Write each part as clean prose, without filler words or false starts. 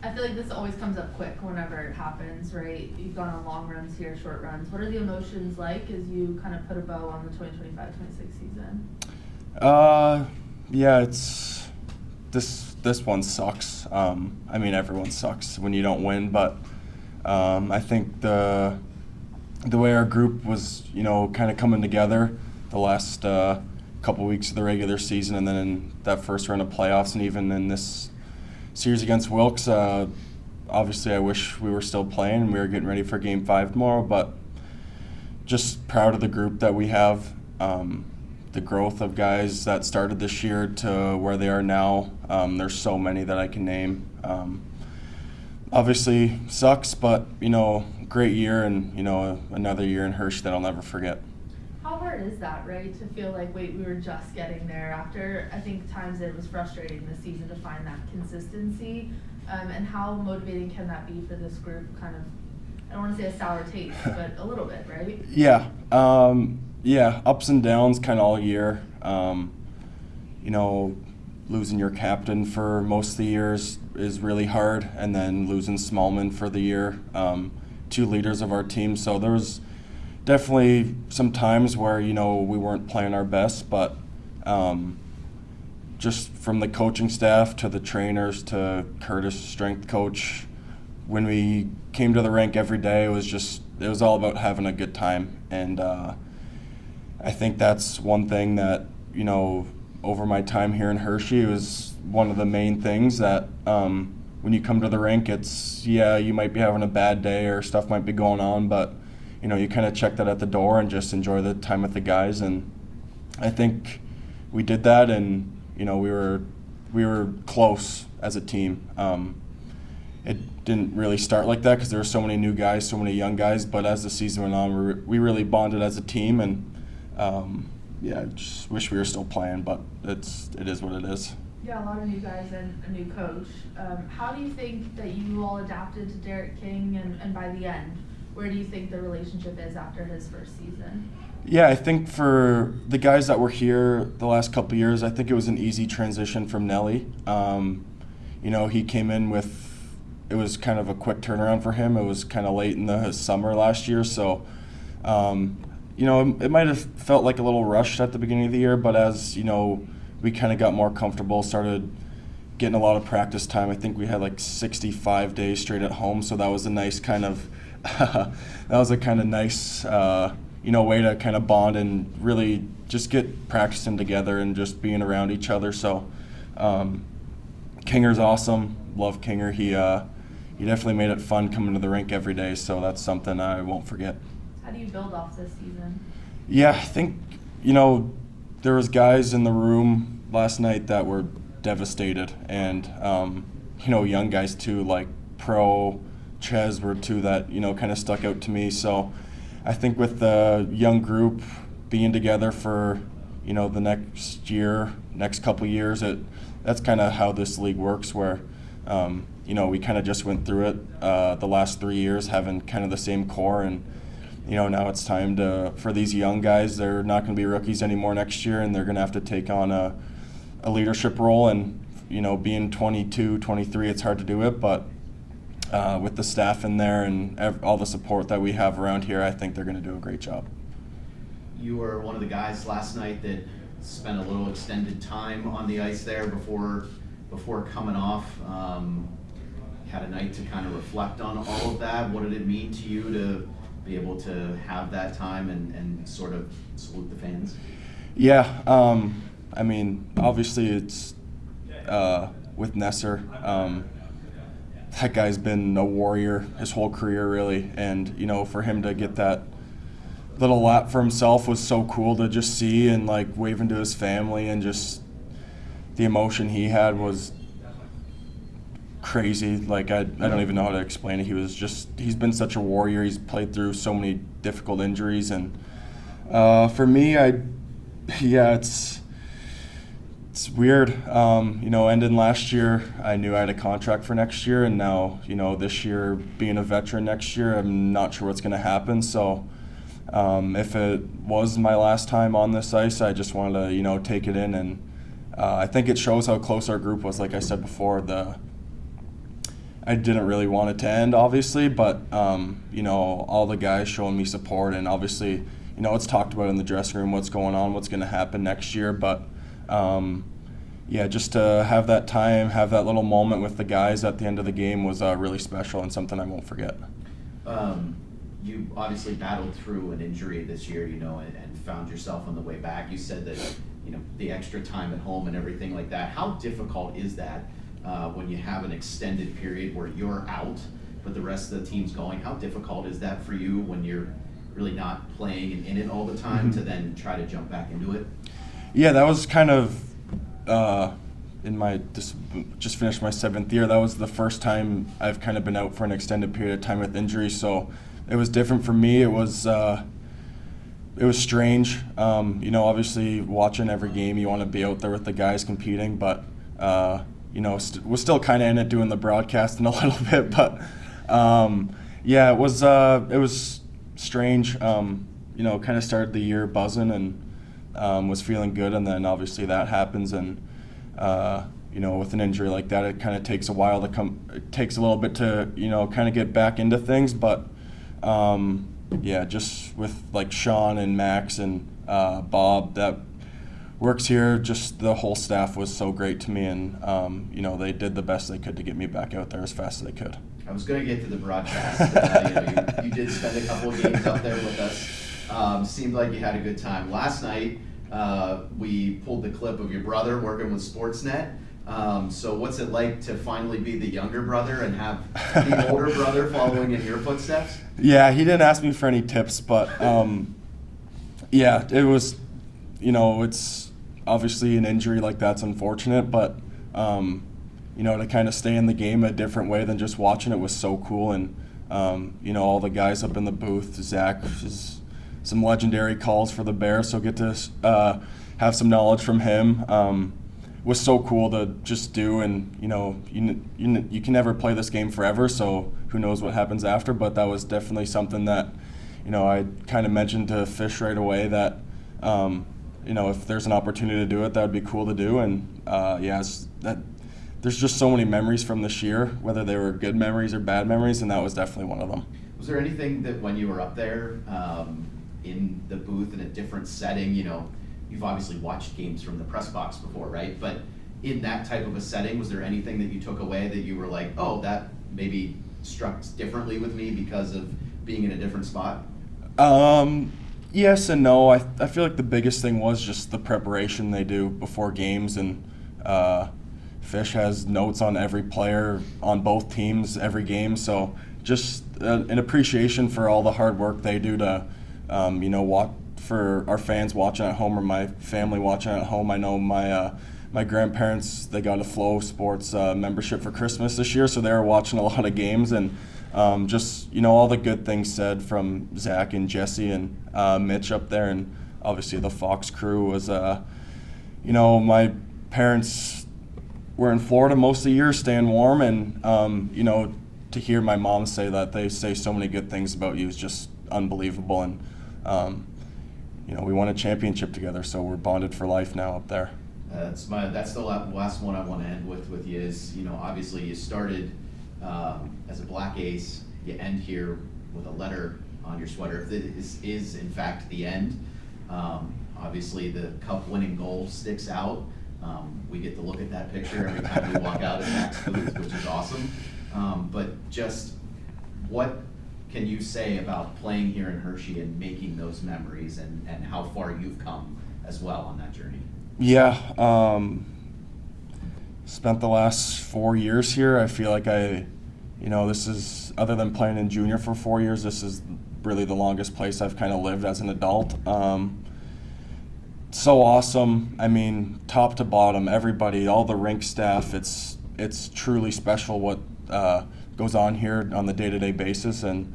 I feel like this always comes up quick whenever it happens, right? You've gone on long runs here, short runs. What are the emotions like as you kind of put a bow on the 2025-26 season? Yeah, it's this one sucks. I mean, everyone sucks when you don't win, but I think the way our group was, kind of coming together the last couple weeks of the regular season, and then in that first round of playoffs, and even in this series against Wilkes, obviously I wish we were still playing and we were getting ready for Game 5 tomorrow, but just proud of the group that we have. The growth of guys that started this year to where they are now. There's so many that I can name. Obviously sucks, but great year, and another year in Hershey that I'll never forget. How hard is that, right? To feel like, wait, we were just getting there after, I think times it was frustrating this season to find that consistency. And how motivating can that be for this group? Kind of, I don't want to say a sour taste, but a little bit, right? Yeah. Yeah, ups and downs kind of all year. Losing your captain for most of the years is really hard, and then losing Smallman for the year, two leaders of our team. So there was definitely some times where, we weren't playing our best, but just from the coaching staff to the trainers to Curtis, strength coach, when we came to the rink every day, it was all about having a good time. And I think that's one thing that, over my time here in Hershey, was one of the main things that when you come to the rink, you might be having a bad day or stuff might be going on, but, you kind of check that at the door and just enjoy the time with the guys. And I think we did that, and, we were close as a team. It didn't really start like that because there were so many new guys, so many young guys, but as the season went on, we really bonded as a team, and I just wish we were still playing, but it is what it is. Yeah, a lot of new guys and a new coach. How do you think that you all adapted to Derek King, and by the end, where do you think the relationship is after his first season? Yeah, I think for the guys that were here the last couple of years, I think it was an easy transition from Nelly. He came in it was kind of a quick turnaround for him. It was kind of late in the summer last year, so it might have felt like a little rushed at the beginning of the year, but as we kind of got more comfortable, started getting a lot of practice time. I think we had like 65 days straight at home, so that was a nice kind of nice way to kind of bond and really just get practicing together and just being around each other. So Kinger's awesome. Love Kinger. He definitely made it fun coming to the rink every day, so that's something I won't forget. How do you build off this season? Yeah, I think, there was guys in the room last night that were devastated, and, young guys too, like Pro, Ches were two that, kind of stuck out to me. So I think with the young group being together for, the next couple years, that's kind of how this league works, where, we kind of just went through it the last 3 years, having kind of the same core, and now it's time for these young guys. They're not going to be rookies anymore next year, and they're going to have to take on a leadership role. And, being 22, 23, it's hard to do it. But with the staff in there and all the support that we have around here, I think they're going to do a great job. You were one of the guys last night that spent a little extended time on the ice there before coming off. Had a night to kind of reflect on all of that. What did it mean to you to be able to have that time and sort of salute the fans? Yeah, obviously it's with Nesser. That guy's been a warrior his whole career, really, and for him to get that little lap for himself was so cool to just see, and like waving to his family, and just the emotion he had was crazy. Like I don't even know how to explain it. He's been such a warrior. He's played through so many difficult injuries, and for me, it's weird. Ending last year, I knew I had a contract for next year, and now this year, being a veteran next year, I'm not sure what's going to happen. So if it was my last time on this ice, I just wanted to take it in, and I think it shows how close our group was. Like I said before, I didn't really want it to end, obviously, but all the guys showing me support, and obviously, it's talked about in the dressing room what's going on, what's going to happen next year, but just to have that time, have that little moment with the guys at the end of the game was really special and something I won't forget. You obviously battled through an injury this year, and found yourself on the way back. You said that, the extra time at home and everything like that. How difficult is that when you have an extended period where you're out, but the rest of the team's going? How difficult is that for you when you're really not playing and in it all the time to then try to jump back into it? Yeah, that was kind of just finished my 7th year. That was the first time I've kind of been out for an extended period of time with injury, so it was different for me. It was strange. Obviously watching every game, you want to be out there with the guys competing, but was still kind of in it doing the broadcasting a little bit. But it was strange. Kind of started the year buzzing and was feeling good, and then obviously that happens, and with an injury like that, it kind of takes a while to come. It takes a little bit to kind of get back into things, but. Just with like Sean and Max and Bob that works here, just the whole staff was so great to me, and they did the best they could to get me back out there as fast as they could. I was going to get to the broadcast. You did spend a couple of games out there with us. Seemed like you had a good time. Last night, we pulled the clip of your brother working with Sportsnet. So what's it like to finally be the younger brother and have the older brother following in your footsteps? Yeah, he didn't ask me for any tips, but it was, it's obviously an injury like that's unfortunate, but to kind of stay in the game a different way than just watching it was so cool, and all the guys up in the booth, Zach, some legendary calls for the Bears, so get to have some knowledge from him. Was so cool to just do, and you can never play this game forever, so who knows what happens after, but that was definitely something that I kind of mentioned to Fish right away that if there's an opportunity to do it, that would be cool to do, and there's just so many memories from this year, whether they were good memories or bad memories, and that was definitely one of them. Was there anything that when you were up there in the booth in a different setting, you've obviously watched games from the press box before, right? But in that type of a setting, was there anything that you took away that you were like, oh, that maybe struck differently with me because of being in a different spot? Yes and no. I feel like the biggest thing was just the preparation they do before games, and Fish has notes on every player on both teams every game, so just an appreciation for all the hard work they do to watch. For our fans watching at home or my family watching at home, I know my grandparents, they got a Flow Sports membership for Christmas this year, so they were watching a lot of games, and all the good things said from Zach and Jesse and Mitch up there, and obviously the Fox crew was, my parents were in Florida most of the year staying warm, and to hear my mom say that they say so many good things about you is just unbelievable, and we won a championship together, so we're bonded for life now up there. That's the last one I want to end with you is, obviously you started as a Black Ace, you end here with a letter on your sweater. If this is in fact the end, obviously the Cup-winning goal sticks out. We get to look at that picture every time we walk out of Zach's booth, which is awesome. But just what can you say about playing here in Hershey and making those memories, and how far you've come as well on that journey? Yeah, spent the last 4 years here. I feel like this is, other than playing in junior for 4 years, this is really the longest place I've kind of lived as an adult. So awesome. I mean, top to bottom, everybody, all the rink staff, it's truly special what goes on here on the day-to-day basis, and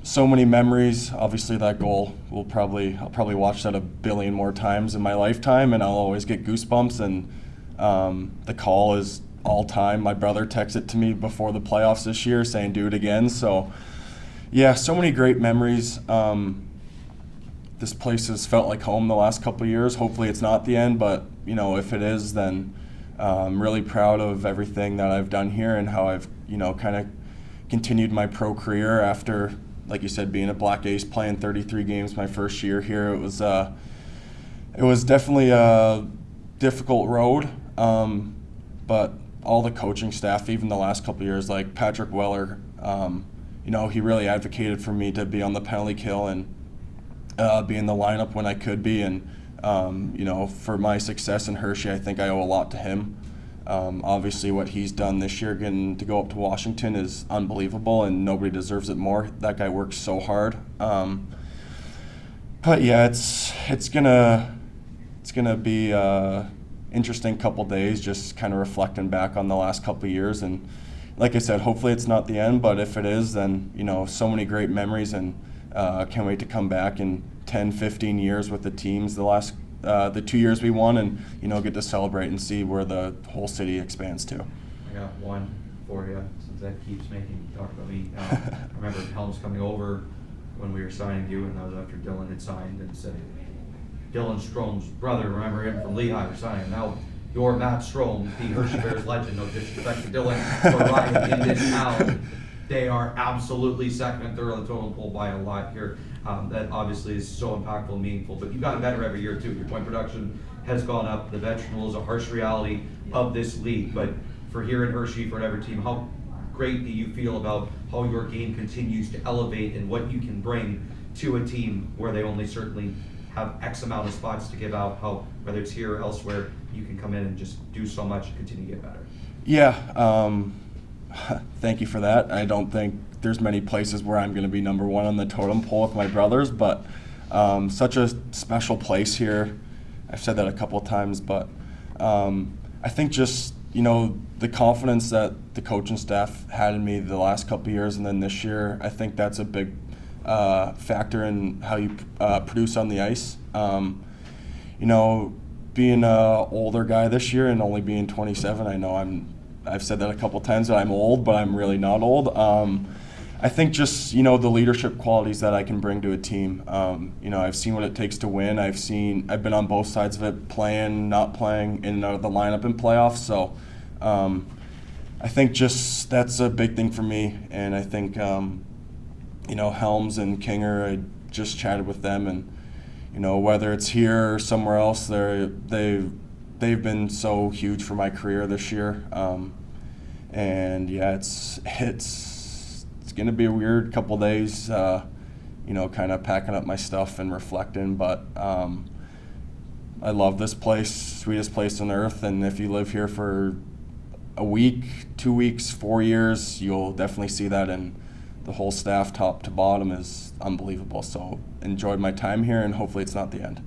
so many memories. Obviously that goal I'll probably watch that a billion more times in my lifetime, and I'll always get goosebumps, and the call is all time. My brother texted to me before the playoffs this year saying do it again, so yeah, so many great memories. This place has felt like home the last couple of years. Hopefully it's not the end, but if it is, then I'm really proud of everything that I've done here and how I've, kind of continued my pro career after, like you said, being a Black Ace, playing 33 games my first year here. It was definitely a difficult road, but all the coaching staff, even the last couple of years, like Patrick Weller, he really advocated for me to be on the penalty kill and be in the lineup when I could be. And, for my success in Hershey, I think I owe a lot to him. Obviously, what he's done this year, getting to go up to Washington, is unbelievable, and nobody deserves it more. That guy works so hard. But yeah, it's gonna be interesting couple days, just kind of reflecting back on the last couple of years. And like I said, hopefully it's not the end, but if it is, then so many great memories, and can't wait to come back in 10, 15 years with the teams. The 2 years we won, and get to celebrate and see where the whole city expands to. I got one for you, since that keeps making you talk about me. I remember Helms coming over when we were signing you, and that was after Dylan had signed, and said, Dylan Strome's brother, remember him from Lehigh, was signing. Now you're Matt Strome, the Hershey Bears legend. No disrespect to Dylan, for riding in this town. They are absolutely second and third on the total poll by a lot here. That obviously is so impactful and meaningful, but you've gotten better every year too. Your point production has gone up. The veteran rule is a harsh reality of this league, but for here in Hershey, for every team, how great do you feel about how your game continues to elevate and what you can bring to a team where they only certainly have X amount of spots to give out, how, whether it's here or elsewhere, you can come in and just do so much and continue to get better? Yeah, thank you for that. I don't think there's many places where I'm going to be number one on the totem pole with my brothers, but such a special place here. I've said that a couple of times, but I think just, the confidence that the coaching staff had in me the last couple of years and then this year, I think that's a big factor in how you produce on the ice. Being an older guy this year and only being 27, I know I've said that a couple times that I'm old, but I'm really not old. I think just, the leadership qualities that I can bring to a team. I've seen what it takes to win. I've been on both sides of it, playing, not playing, in and out of the lineup in playoffs. So I think just that's a big thing for me. And I think, Helms and Kinger, I just chatted with them, and, whether it's here or somewhere else, they've been so huge for my career this year. And yeah, it's going to be a weird couple days, kind of packing up my stuff and reflecting. But I love this place, sweetest place on earth. And if you live here for a week, 2 weeks, 4 years, you'll definitely see that. And the whole staff, top to bottom, is unbelievable. So enjoyed my time here, and hopefully it's not the end.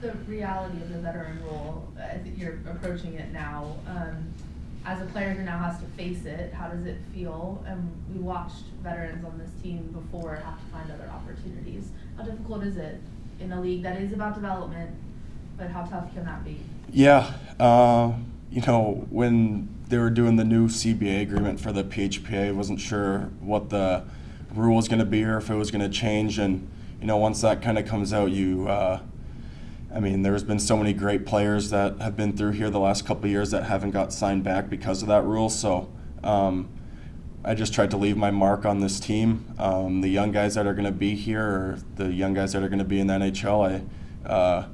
The reality of the veteran role, I think you're approaching it now. As a player who now has to face it, how does it feel? We watched veterans on this team before have to find other opportunities. How difficult is it in a league that is about development, but how tough can that be? Yeah, when they were doing the new CBA agreement for the PHPA, I wasn't sure what the rule was going to be or if it was going to change. And, once that kind of comes out, there's been so many great players that have been through here the last couple of years that haven't got signed back because of that rule. So I just tried to leave my mark on this team. The young guys that are going to be here, or the young guys that are going to be in the NHL, I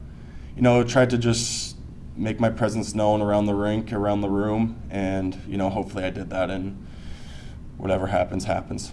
tried to just make my presence known around the rink, around the room, and hopefully I did that, and whatever happens, happens.